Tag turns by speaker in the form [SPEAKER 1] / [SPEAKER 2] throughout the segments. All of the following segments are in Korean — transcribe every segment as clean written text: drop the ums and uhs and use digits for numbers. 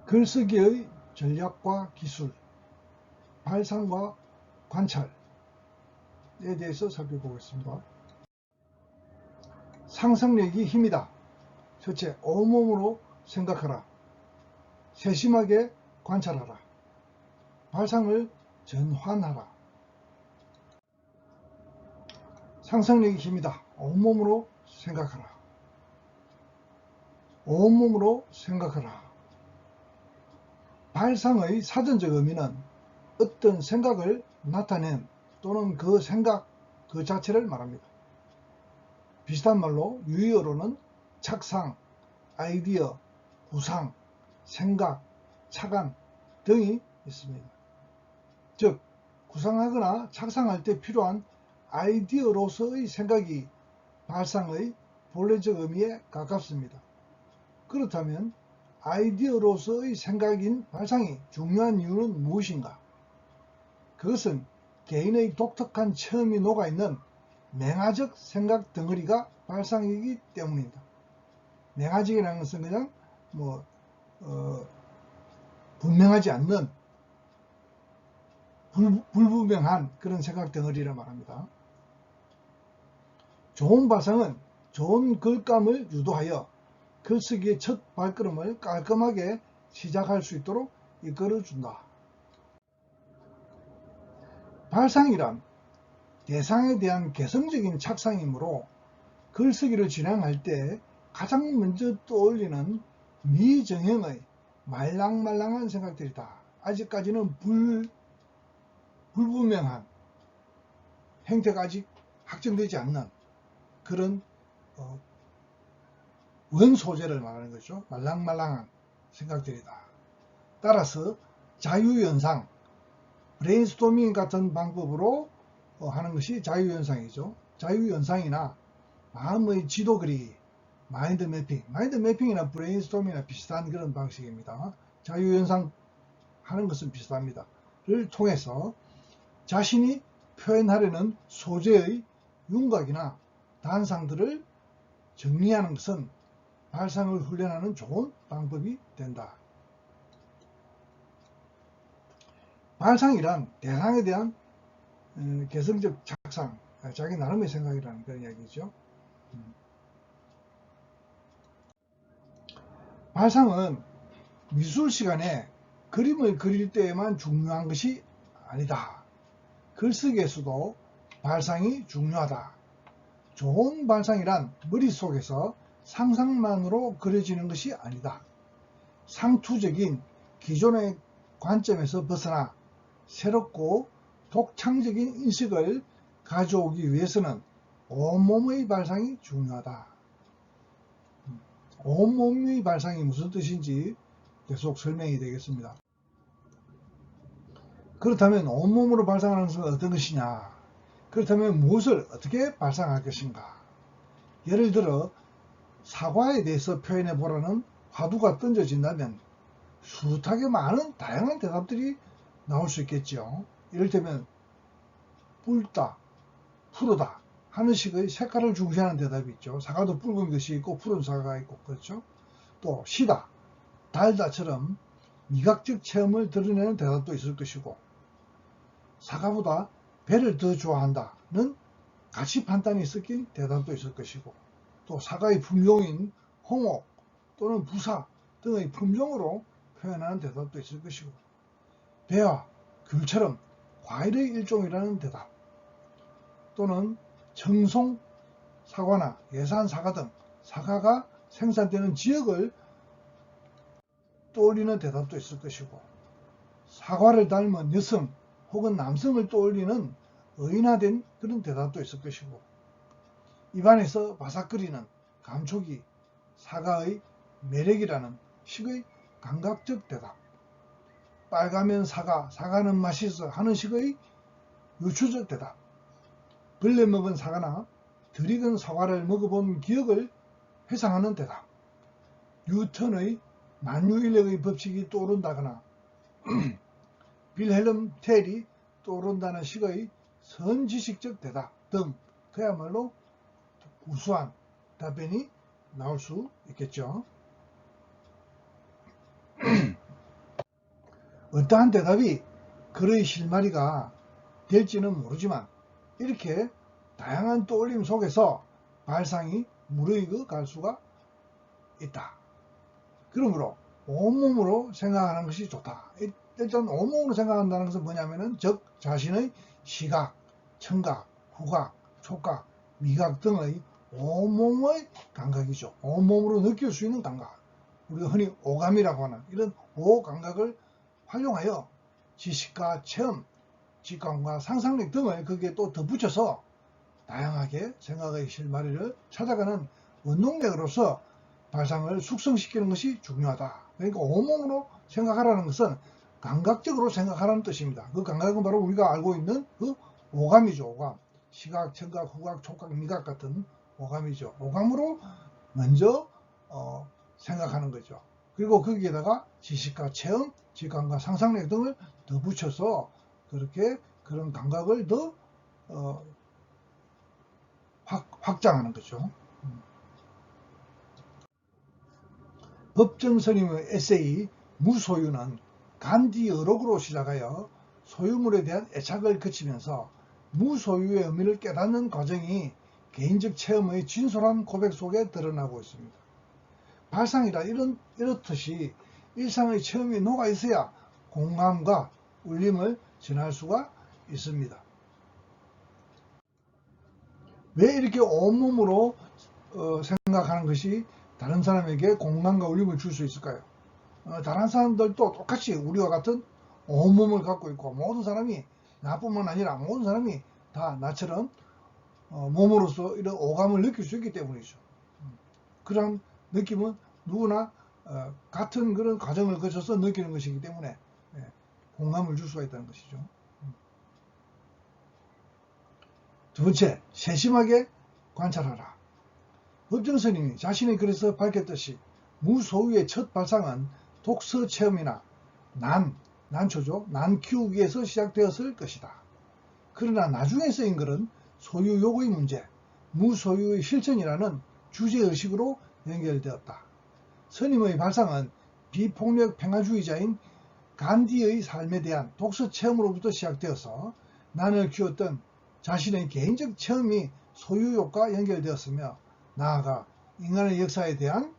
[SPEAKER 1] 글쓰기의 전략과 기술, 발상과 관찰에 대해서 살펴보겠습니다. 상상력이 힘이다. 첫째, 온몸으로 생각하라. 세심하게 관찰하라. 발상을 전환하라. 상상력이 힘이다. 온몸으로 생각하라. 온몸으로 생각하라. 발상의 사전적 의미는 어떤 생각을 나타낸 또는 그 생각 그 자체를 말합니다. 비슷한 말로 유의어로는 착상, 아이디어, 구상, 생각, 착안 등이 있습니다. 즉 구상하거나 착상할 때 필요한 아이디어로서의 생각이 발상의 본래적 의미에 가깝습니다. 그렇다면 아이디어로서의 생각인 발상이 중요한 이유는 무엇인가? 그것은 개인의 독특한 체험이 녹아있는 맹아적 생각 덩어리가 발상이기 때문입니다. 맹아적이라는 것은 그냥 분명하지 않는 불분명한 그런 생각 덩어리라 말합니다. 좋은 발상은 좋은 글감을 유도하여 글쓰기의 첫 발걸음을 깔끔하게 시작할 수 있도록 이끌어준다. 발상이란 대상에 대한 개성적인 착상이므로 글쓰기를 진행할 때 가장 먼저 떠올리는 미정형의 말랑말랑한 생각들이다. 아직까지는 불분명한 행태가 아직 확정되지 않는 그런 원소재를 말하는 거죠. 말랑말랑한 생각들이다. 따라서 자유연상, 브레인스토밍 같은 방법으로 하는 것이 자유연상이죠. 자유연상이나 마음의 지도 그리기, 마인드 매핑이나 브레인스토밍이나 비슷한 그런 방식입니다. 자유연상 하는 것은 비슷합니다. 를 통해서 자신이 표현하려는 소재의 윤곽이나 단상들을 정리하는 것은 발상을 훈련하는 좋은 방법이 된다. 발상이란 대상에 대한 개성적 착상, 자기 나름의 생각이라는 그런 이야기죠. 발상은 미술 시간에 그림을 그릴 때에만 중요한 것이 아니다. 글쓰기에서도 발상이 중요하다. 좋은 발상이란 머릿속에서 상상만으로 그려지는 것이 아니다. 상투적인 기존의 관점에서 벗어나 새롭고 독창적인 인식을 가져오기 위해서는 온몸의 발상이 중요하다. 온몸의 발상이 무슨 뜻인지 계속 설명이 되겠습니다. 그렇다면 온몸으로 발상하는 것은 어떤 것이냐? 그렇다면 무엇을 어떻게 발상할 것인가? 예를 들어 사과에 대해서 표현해 보라는 화두가 던져진다면 숱하게 많은 다양한 대답들이 나올 수 있겠죠. 이를테면 붉다, 푸르다 하는 식의 색깔을 중시하는 대답이 있죠. 사과도 붉은 것이 있고 푸른 사과가 있고 그렇죠. 또 시다, 달다처럼 미각적 체험을 드러내는 대답도 있을 것이고 사과보다 배를 더 좋아한다는 가치 판단이 섞인 대답도 있을 것이고 또 사과의 품종인 홍옥 또는 부사 등의 품종으로 표현하는 대답도 있을 것이고 배와 귤처럼 과일의 일종이라는 대답 또는 청송 사과나 예산 사과 등 사과가 생산되는 지역을 떠올리는 대답도 있을 것이고 사과를 닮은 여성 혹은 남성을 떠올리는 의인화된 그런 대답도 있을 것이고 입안에서 바삭거리는 감촉이 사과의 매력이라는 식의 감각적 대답 빨가면 사과, 사과는 맛있어 하는 식의 유추적 대답 벌레 먹은 사과나 덜 익은 사과를 먹어본 기억을 회상하는 대답 뉴턴의 만유인력의 법칙이 떠오른다거나 빌헬름 텔이 떠오른다는 식의 선지식적 대답 등 그야말로 구수한 답변이 나올 수 있겠죠. 어떠한 대답이 그의 실마리가 될지는 모르지만 이렇게 다양한 떠올림 속에서 발상이 무르익어 갈 수가 있다. 그러므로 온몸으로 생각하는 것이 좋다. 일단 온몸으로 생각한다는 것은 뭐냐면은 즉 자신의 시각, 청각, 후각, 촉각, 미각 등의 온몸의 감각이죠. 온몸으로 느낄 수 있는 감각. 우리가 흔히 오감이라고 하는 이런 오감각을 활용하여 지식과 체험, 직감과 상상력 등을 거기에 또 덧붙여서 다양하게 생각의 실마리를 찾아가는 원동력으로서 발상을 숙성시키는 것이 중요하다. 그러니까 온몸으로 생각하라는 것은 감각적으로 생각하라는 뜻입니다. 그 감각은 바로 우리가 알고 있는 그 오감이죠. 오감. 시각, 청각, 후각, 촉각, 미각 같은 오감이죠. 오감으로 먼저 생각하는 거죠. 그리고 거기에다가 지식과 체험, 직감과 상상력 등을 더 붙여서 그렇게 그런 감각을 더 확장하는 거죠. 법정 스님의 에세이 무소유는 간디 어록으로 시작하여 소유물에 대한 애착을 그치면서 무소유의 의미를 깨닫는 과정이 개인적 체험의 진솔한 고백 속에 드러나고 있습니다. 발상이라 이렇듯이 일상의 체험이 녹아 있어야 공감과 울림을 전할 수가 있습니다. 왜 이렇게 온몸으로 생각하는 것이 다른 사람에게 공감과 울림을 줄 수 있을까요? 다른 사람들도 똑같이 우리와 같은 온몸을 갖고 있고 모든 사람이 나뿐만 아니라 모든 사람이 다 나처럼 몸으로서 이런 오감을 느낄 수 있기 때문이죠. 그런 느낌은 누구나 같은 그런 과정을 거쳐서 느끼는 것이기 때문에 공감을 줄 수가 있다는 것이죠. 두 번째, 세심하게 관찰하라. 법정 스님이 자신의 글에서 밝혔듯이 무소유의 첫 발상은 독서 체험이나 난초죠. 난 키우기에서 시작되었을 것이다. 그러나 나중에 쓰인 글은 소유욕의 문제, 무소유의 실천이라는 주제의식으로 연결되었다. 스님의 발상은 비폭력 평화주의자인 간디의 삶에 대한 독서 체험으로부터 시작되어서 난을 키웠던 자신의 개인적 체험이 소유욕과 연결되었으며 나아가 인간의 역사에 대한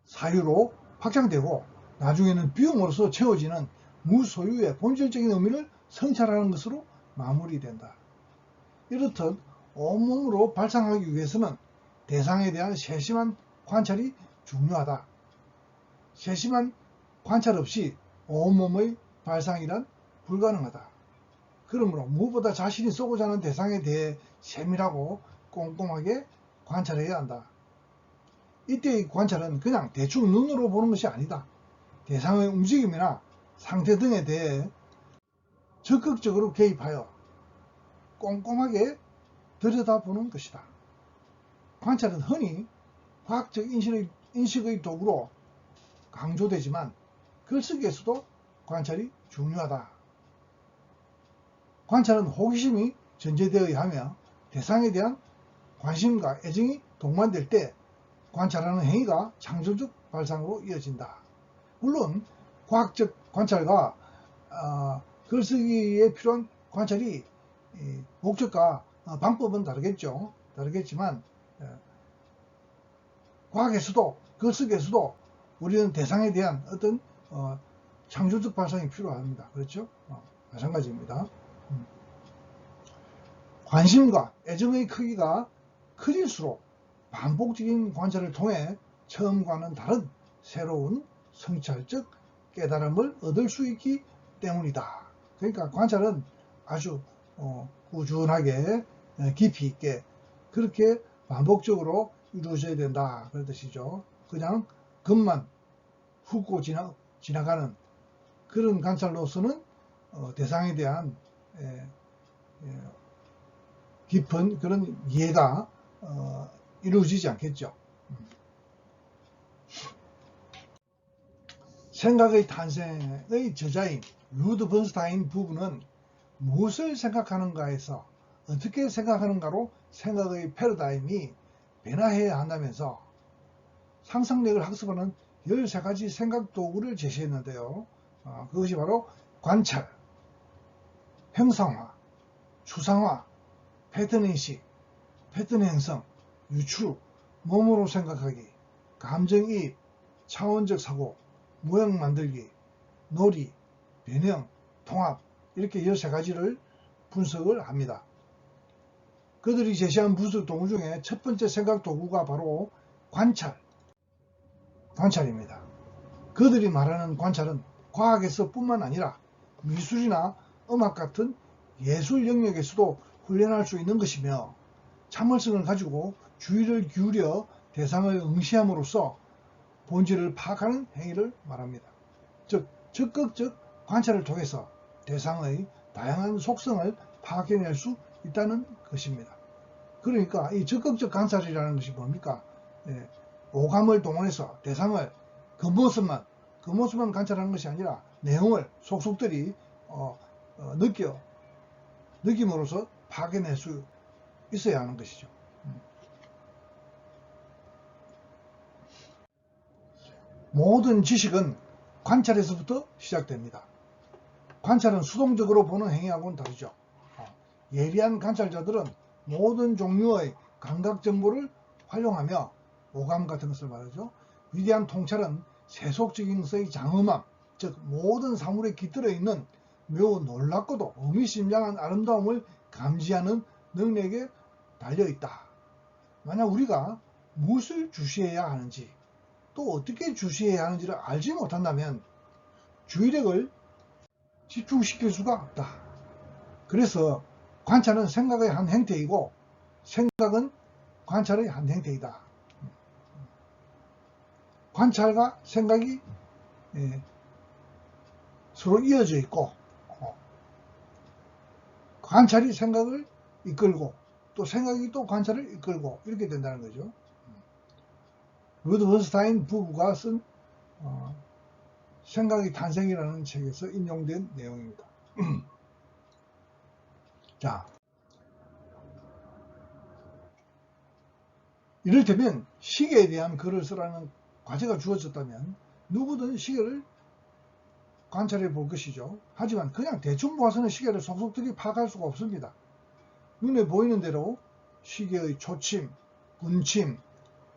[SPEAKER 1] 사유로 확장되고 나중에는 비용으로서 채워지는 무소유의 본질적인 의미를 성찰하는 것으로 마무리된다. 이렇듯 온몸으로 발상하기 위해서는 대상에 대한 세심한 관찰이 중요하다. 세심한 관찰 없이 온몸의 발상이란 불가능하다. 그러므로 무엇보다 자신이 쏘고자 하는 대상에 대해 세밀하고 꼼꼼하게 관찰해야 한다. 이때의 관찰은 그냥 대충 눈으로 보는 것이 아니다. 대상의 움직임이나 상태 등에 대해 적극적으로 개입하여 꼼꼼하게 들여다보는 것이다. 관찰은 흔히 과학적 인식의 도구로 강조되지만 글쓰기에서도 관찰이 중요하다. 관찰은 호기심이 전제되어야 하며 대상에 대한 관심과 애정이 동반될 때 관찰하는 행위가 창조적 발상으로 이어진다. 물론 과학적 관찰과 글쓰기에 필요한 관찰이 목적과 방법은 다르겠지만 과학에서도 글쓰기에서도 우리는 대상에 대한 어떤 창조적 발상이 필요합니다. 그렇죠? 마찬가지입니다. 관심과 애정의 크기가 커질수록 반복적인 관찰을 통해 처음과는 다른 새로운 성찰적 깨달음을 얻을 수 있기 때문이다. 그러니까 관찰은 아주 꾸준하게 깊이 있게 그렇게 반복적으로 이루어져야 된다. 그런 뜻이죠. 그냥 겉만 훑고 지나가는 그런 관찰로서는 대상에 대한 깊은 그런 이해가 이루어지지 않겠죠. 생각의 탄생의 저자인 루드 번스타인 부부는 무엇을 생각하는가에서 어떻게 생각하는가로 생각의 패러다임이 변화해야 한다면서 상상력을 학습하는 13가지 생각 도구를 제시했는데요. 그것이 바로 관찰, 형상화, 추상화, 패턴인식, 패턴 형성, 유추, 몸으로 생각하기, 감정이입, 차원적 사고, 모형 만들기, 놀이, 변형, 통합, 이렇게 13가지를 분석을 합니다. 그들이 제시한 분석 도구 중에 첫 번째 생각 도구가 바로 관찰입니다. 그들이 말하는 관찰은 과학에서 뿐만 아니라 미술이나 음악 같은 예술 영역에서도 훈련할 수 있는 것이며, 참을성을 가지고 주의를 기울여 대상을 응시함으로써 본질을 파악하는 행위를 말합니다. 즉, 적극적 관찰을 통해서 대상의 다양한 속성을 파악해낼 수 있다는 것입니다. 그러니까 이 적극적 관찰이라는 것이 뭡니까? 오감을 동원해서 대상을 그 모습만 관찰하는 것이 아니라 내용을 속속들이 느낌으로써 파악해낼 수 있어야 하는 것이죠. 모든 지식은 관찰에서부터 시작됩니다. 관찰은 수동적으로 보는 행위하고는 다르죠. 예리한 관찰자들은 모든 종류의 감각 정보를 활용하며, 오감 같은 것을 말하죠. 위대한 통찰은 세속적인 것의 장엄함, 즉 모든 사물에 깃들어 있는 매우 놀랍고도 의미심장한 아름다움을 감지하는 능력에 달려있다. 만약 우리가 무엇을 주시해야 하는지, 또 어떻게 주시해야 하는지를 알지 못한다면 주의력을 집중시킬 수가 없다. 그래서 관찰은 생각의 한 형태이고, 생각은 관찰의 한 형태이다. 관찰과 생각이 서로 이어져 있고, 관찰이 생각을 이끌고 또 생각이 또 관찰을 이끌고, 이렇게 된다는 거죠. 루드버스타인 부부가 쓴 생각의 탄생이라는 책에서 인용된 내용입니다. 자, 이를테면 시계에 대한 글을 쓰라는 과제가 주어졌다면 누구든 시계를 관찰해 볼 것이죠. 하지만 그냥 대충 보아서는 시계를 속속들이 파악할 수가 없습니다. 눈에 보이는 대로 시계의 초침, 분침,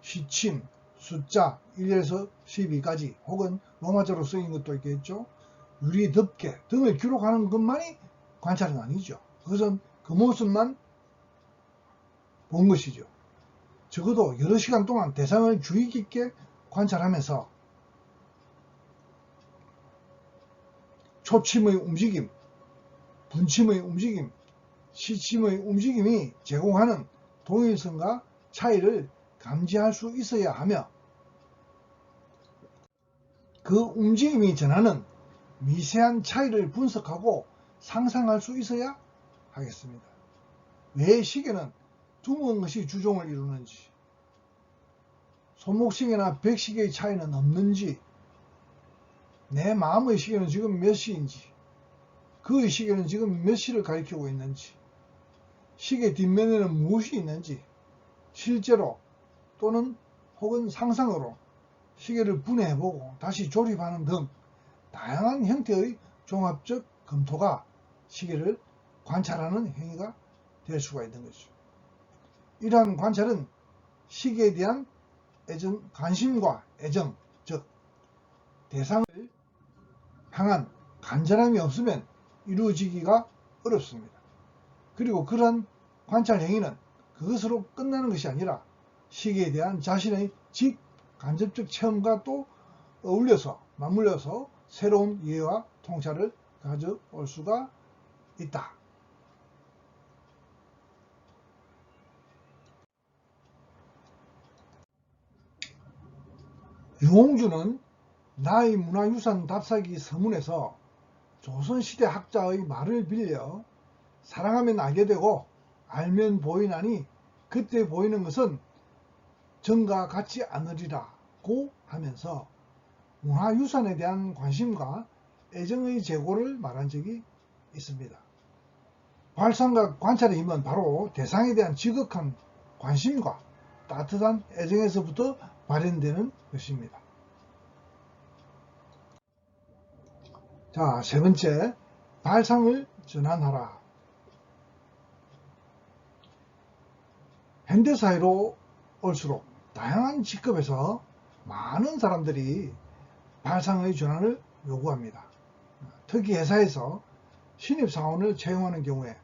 [SPEAKER 1] 시침, 숫자 1에서 12까지 혹은 로마자로 쓰인 것도 있겠죠. 유리 덮개 등을 기록하는 것만이 관찰은 아니죠. 그것은 그 모습만 본 것이죠. 적어도 여러 시간 동안 대상을 주의 깊게 관찰하면서 초침의 움직임, 분침의 움직임, 시침의 움직임이 제공하는 동일성과 차이를 감지할 수 있어야 하며, 그 움직임이 전하는 미세한 차이를 분석하고 상상할 수 있어야 하겠습니다. 왜 시계는 두꺼운 것이 주종을 이루는지, 손목시계나 백시계의 차이는 없는지, 내 마음의 시계는 지금 몇 시인지, 그의 시계는 지금 몇 시를 가리키고 있는지, 시계 뒷면에는 무엇이 있는지, 실제로 또는 혹은 상상으로 시계를 분해해보고 다시 조립하는 등 다양한 형태의 종합적 검토가 시계를 관찰하는 행위가 될 수가 있는 것이죠. 이러한 관찰은 시계에 대한 관심과 애정, 즉 대상을 향한 간절함이 없으면 이루어지기가 어렵습니다. 그리고 그러한 관찰 행위는 그것으로 끝나는 것이 아니라 시계에 대한 자신의 직간접적 체험과 또 맞물려서 새로운 이해와 통찰을 가져올 수가 있다. 유홍주는 나의 문화유산 답사기 서문에서 조선시대 학자의 말을 빌려 사랑하면 알게 되고 알면 보이나니 그때 보이는 것은 전과 같지 않으리라고 하면서 문화유산에 대한 관심과 애정의 제고를 말한 적이 있습니다. 발상과 관찰의 힘은 바로 대상에 대한 지극한 관심과 따뜻한 애정에서부터 발현되는 것입니다. 자, 세 번째, 발상을 전환하라. 현대사회로 올수록 다양한 직업에서 많은 사람들이 발상의 전환을 요구합니다. 특히 회사에서 신입사원을 채용하는 경우에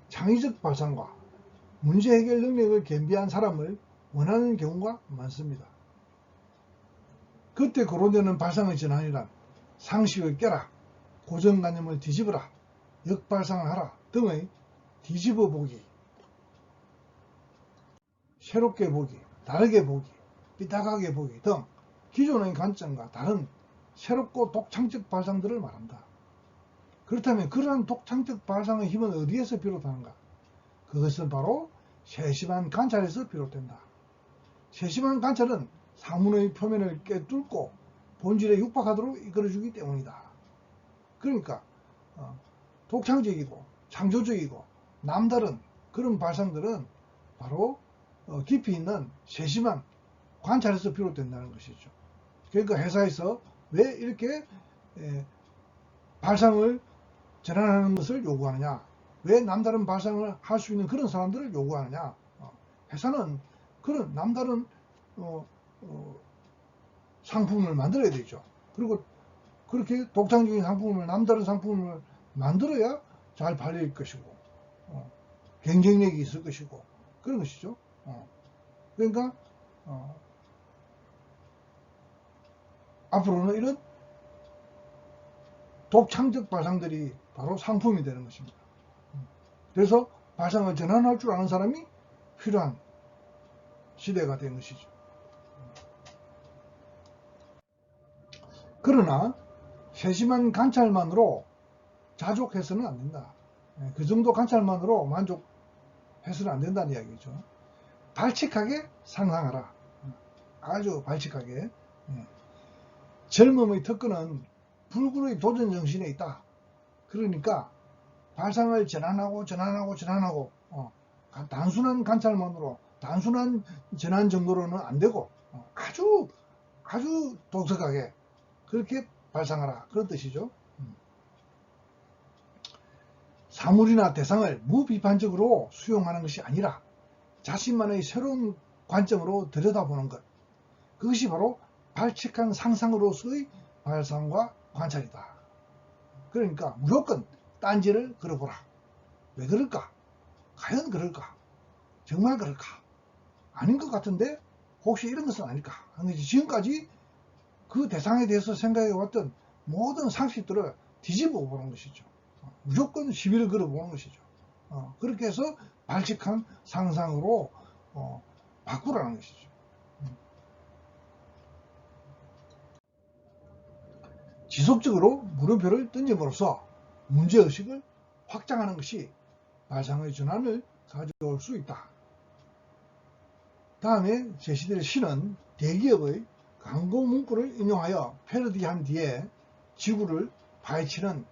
[SPEAKER 1] 창의적 발상과 문제 해결 능력을 겸비한 사람을 원하는 경우가 많습니다. 그때 거론되는 발상의 전환이란 상식을 깨라, 고정관념을 뒤집어라, 역발상을 하라 등의 뒤집어 보기, 새롭게 보기, 다르게 보기, 삐딱하게 보기 등 기존의 관점과 다른 새롭고 독창적 발상들을 말한다. 그렇다면 그러한 독창적 발상의 힘은 어디에서 비롯하는가? 그것은 바로 세심한 관찰에서 비롯된다. 세심한 관찰은 사물의 표면을 꿰뚫고 본질에 육박하도록 이끌어주기 때문이다. 그러니까 독창적이고 창조적이고 남다른 그런 발상들은 바로 깊이 있는 세심한 관찰에서 비롯된다는 것이죠. 그러니까 회사에서 왜 이렇게 발상을 전환하는 것을 요구하느냐, 왜 남다른 발상을 할 수 있는 그런 사람들을 요구하느냐. 회사는 그런 남다른 상품을 만들어야 되죠. 그리고 그렇게 독창적인 상품을, 남다른 상품을 만들어야 잘 팔릴 것이고 경쟁력이 있을 것이고 그런 것이죠. 그러니까 앞으로는 이런 독창적 발상들이 바로 상품이 되는 것입니다. 그래서 발상을 전환할 줄 아는 사람이 필요한 시대가 된 것이죠. 그러나 세심한 관찰만으로 자족해서는 안 된다. 그 정도 관찰만으로 만족해서는 안 된다는 이야기죠. 발칙하게 상상하라. 아주 발칙하게. 젊음의 특권은 불굴의 도전 정신에 있다. 그러니까 발상을 전환하고 단순한 관찰만으로, 단순한 전환 정도로는 안 되고 아주 독특하게 그렇게 발상하라, 그런 뜻이죠. 사물이나 대상을 무비판적으로 수용하는 것이 아니라 자신만의 새로운 관점으로 들여다보는 것, 그것이 바로 발칙한 상상으로서의 발상과 관찰이다. 그러니까 무조건 딴지를 걸어보라. 왜 그럴까? 과연 그럴까? 정말 그럴까? 아닌 것 같은데 혹시 이런 것은 아닐까? 지금까지 그 대상에 대해서 생각해왔던 모든 상식들을 뒤집어 보는 것이죠. 무조건 시비를 걸어보는 것이죠. 그렇게 해서 발칙한 상상으로 바꾸라는 것이죠. 지속적으로 물음표를 던짐으로써 문제의식을 확장하는 것이 발상의 전환을 가져올 수 있다. 다음에 제시될 시는 대기업의 광고 문구를 인용하여 패러디한 뒤에 지구를 파헤치는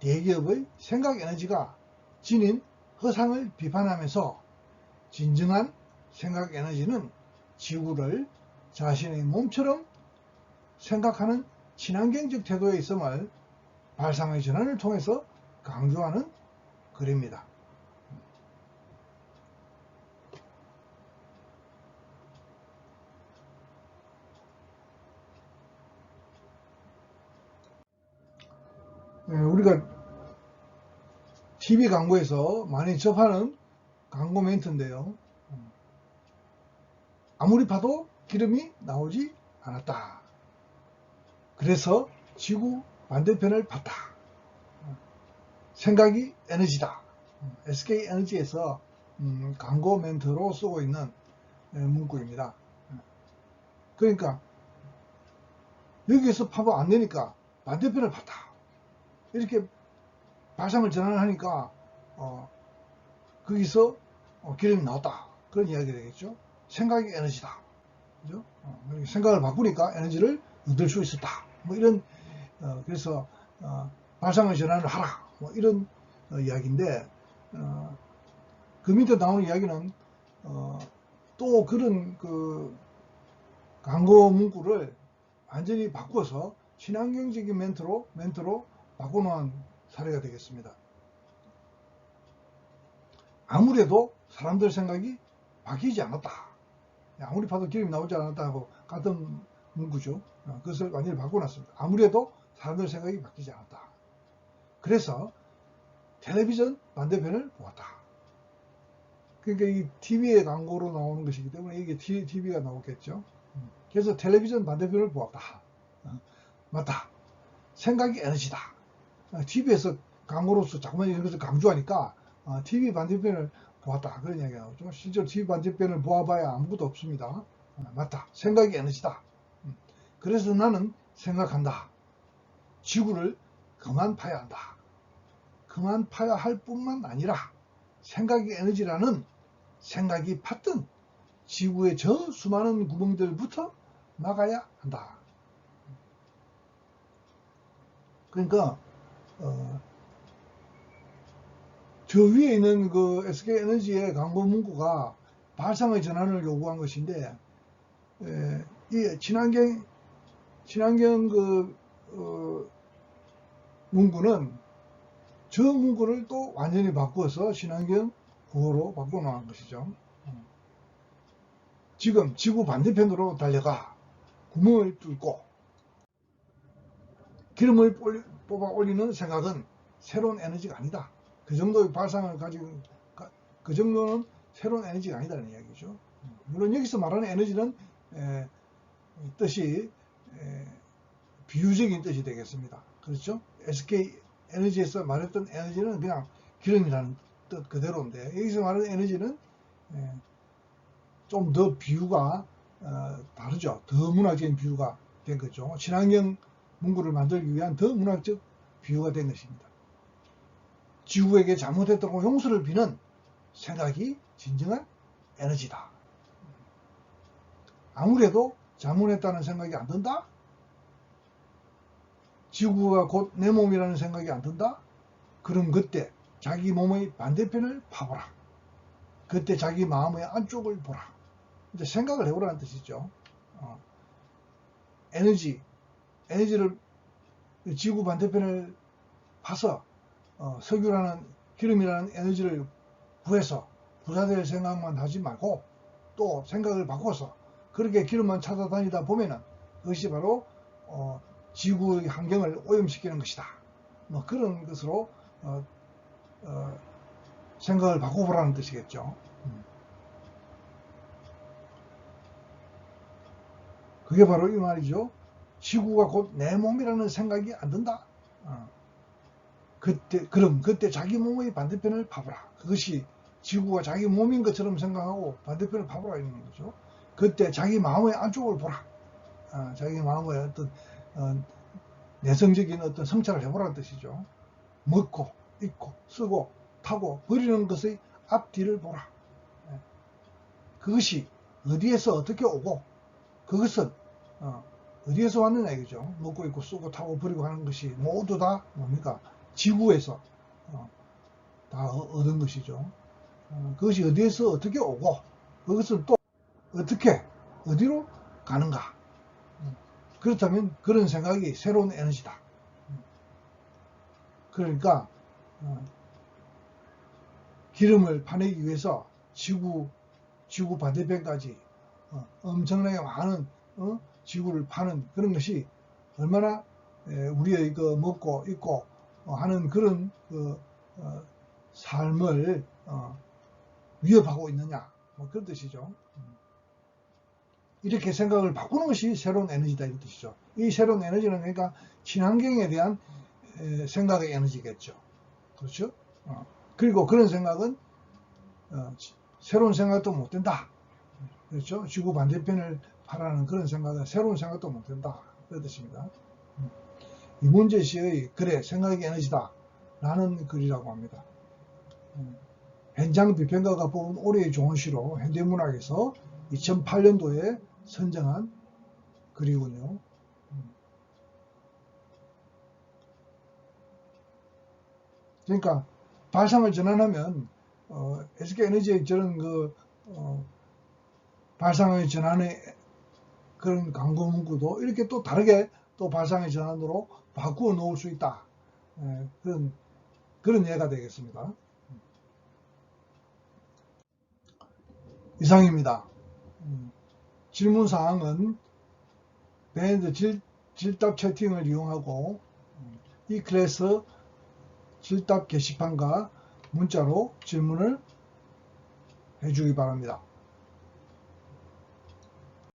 [SPEAKER 1] 대기업의 생각 에너지가 지닌 허상을 비판하면서 진정한 생각 에너지는 지구를 자신의 몸처럼 생각하는 친환경적 태도에 있음을 발상의 전환을 통해서 강조하는 글입니다. 우리가 TV 광고에서 많이 접하는 광고 멘트인데요. 아무리 파도 기름이 나오지 않았다. 그래서 지구 반대편을 봤다. 생각이 에너지다. SK에너지에서 광고 멘트로 쓰고 있는 문구입니다. 그러니까 여기에서 파도 안 되니까 반대편을 봤다. 이렇게 발상을 전환하니까 거기서 기름이 나왔다. 그런 이야기가 되겠죠. 생각이 에너지다. 그죠? 생각을 바꾸니까 에너지를 얻을 수 있었다. 뭐 이런 그래서 발상의 전환을 하라. 뭐 이런 이야기인데 그 밑에 나오는 이야기는 또 그런 그 광고 문구를 완전히 바꿔서 친환경적인 멘트로 바꿔놓은 사례가 되겠습니다. 아무래도 사람들 생각이 바뀌지 않았다. 아무리 봐도 기름이 나오지 않았다고 같은 문구죠. 그것을 완전히 바꿔놨습니다. 아무래도 사람들 생각이 바뀌지 않았다. 그래서 텔레비전 반대편을 보았다. 그러니까 이 TV의 광고로 나오는 것이기 때문에 이게 TV가 나오겠죠. 그래서 텔레비전 반대편을 보았다. 맞다. 생각이 에너지다. TV에서 광고로서 자꾸만 이런 것을 강조하니까 TV 반대편을 보았다. 그런 이야기가 나오죠. 실제로 TV 반대편을 보아봐야 아무것도 없습니다. 맞다. 생각이 에너지다. 그래서 나는 생각한다. 지구를 그만 파야 한다. 그만 파야 할 뿐만 아니라 생각이 에너지라는 생각이 팠던 지구의 저 수많은 구멍들부터 막아야 한다. 그러니까 저 위에 있는 그 SK에너지의 광고 문구가 발상의 전환을 요구한 것인데, 이 친환경 문구는 저 문구를 또 완전히 바꾸어서 친환경 구호로 바꿔놓은 것이죠. 지금 지구 반대편으로 달려가 구멍을 뚫고 기름을 뽑아 올리는 생각은 새로운 에너지가 아니다. 그 정도의 발상을 가지고, 그 정도는 새로운 에너지가 아니다는 이야기죠. 물론 여기서 말하는 에너지는 뜻이 비유적인 뜻이 되겠습니다. 그렇죠? SK 에너지에서 말했던 에너지는 그냥 기름이라는 뜻 그대로인데, 여기서 말하는 에너지는 좀 더 비유가 다르죠. 더 문학적인 비유가 된 거죠. 친환경 문구를 만들기 위한 더 문학적 비유가 된 것입니다. 지구에게 잘못했다고 용서를 비는 생각이 진정한 에너지다. 아무래도 잘못했다는 생각이 안 든다? 지구가 곧 내 몸이라는 생각이 안 든다? 그럼 그때 자기 몸의 반대편을 파보라. 그때 자기 마음의 안쪽을 보라. 이제 생각을 해보라는 뜻이죠. 에너지를 지구 반대편을 파서 석유라는 기름이라는 에너지를 구해서 부자 될 생각만 하지 말고 또 생각을 바꿔서 그렇게 기름만 찾아다니다 보면은 그것이 바로 지구의 환경을 오염시키는 것이다. 뭐 그런 것으로 생각을 바꿔보라는 뜻이겠죠. 그게 바로 이 말이죠. 지구가 곧 내 몸이라는 생각이 안 든다. 그때 자기 몸의 반대편을 파보라. 그것이 지구가 자기 몸인 것처럼 생각하고 반대편을 파보라 이런 거죠. 그때 자기 마음의 안쪽을 보라. 자기 마음의 어떤 내성적인 어떤 성찰을 해보라는 뜻이죠. 먹고 입고 쓰고 타고 버리는 것의 앞뒤를 보라. 그것이 어디에서 어떻게 오고 그것은 어디에서 왔느냐 이거죠. 먹고 입고 쓰고 타고 버리고 하는 것이 모두 다 뭡니까? 지구에서 다 얻은 것이죠. 그것이 어디에서 어떻게 오고 그것은 또 어떻게 어디로 가는가. 그렇다면 그런 생각이 새로운 에너지다. 그러니까 기름을 파내기 위해서 지구 반대편까지 엄청나게 많은 지구를 파는 그런 것이 얼마나 우리의 그 먹고 입고 하는 그런 그 삶을 위협하고 있느냐, 뭐 그런 뜻이죠. 이렇게 생각을 바꾸는 것이 새로운 에너지다 이런 뜻이죠. 이 새로운 에너지는 그러니까 친환경에 대한 생각의 에너지겠죠. 그렇죠? 그리고 그런 생각은 새로운 생각도 못 된다. 그렇죠? 지구 반대편을 파라는 그런 생각은 새로운 생각도 못 된다. 그런 뜻입니다. 이문재 씨의 그래 생각의 에너지다 라는 글이라고 합니다. 현장 비평가가 뽑은 올해의 좋은 시로 현대문학에서 2008년도에 선정한 글이군요. 그러니까 발상을 전환하면 SK에너지의 저런 그 발상의 전환의 그런 광고 문구도 이렇게 또 다르게 또 발상의 전환으로 바꾸어 놓을 수 있다. 그런 예가 되겠습니다. 이상입니다. 질문사항은 밴드 질답 채팅을 이용하고 이 클래스 질답 게시판과 문자로 질문을 해주기 바랍니다.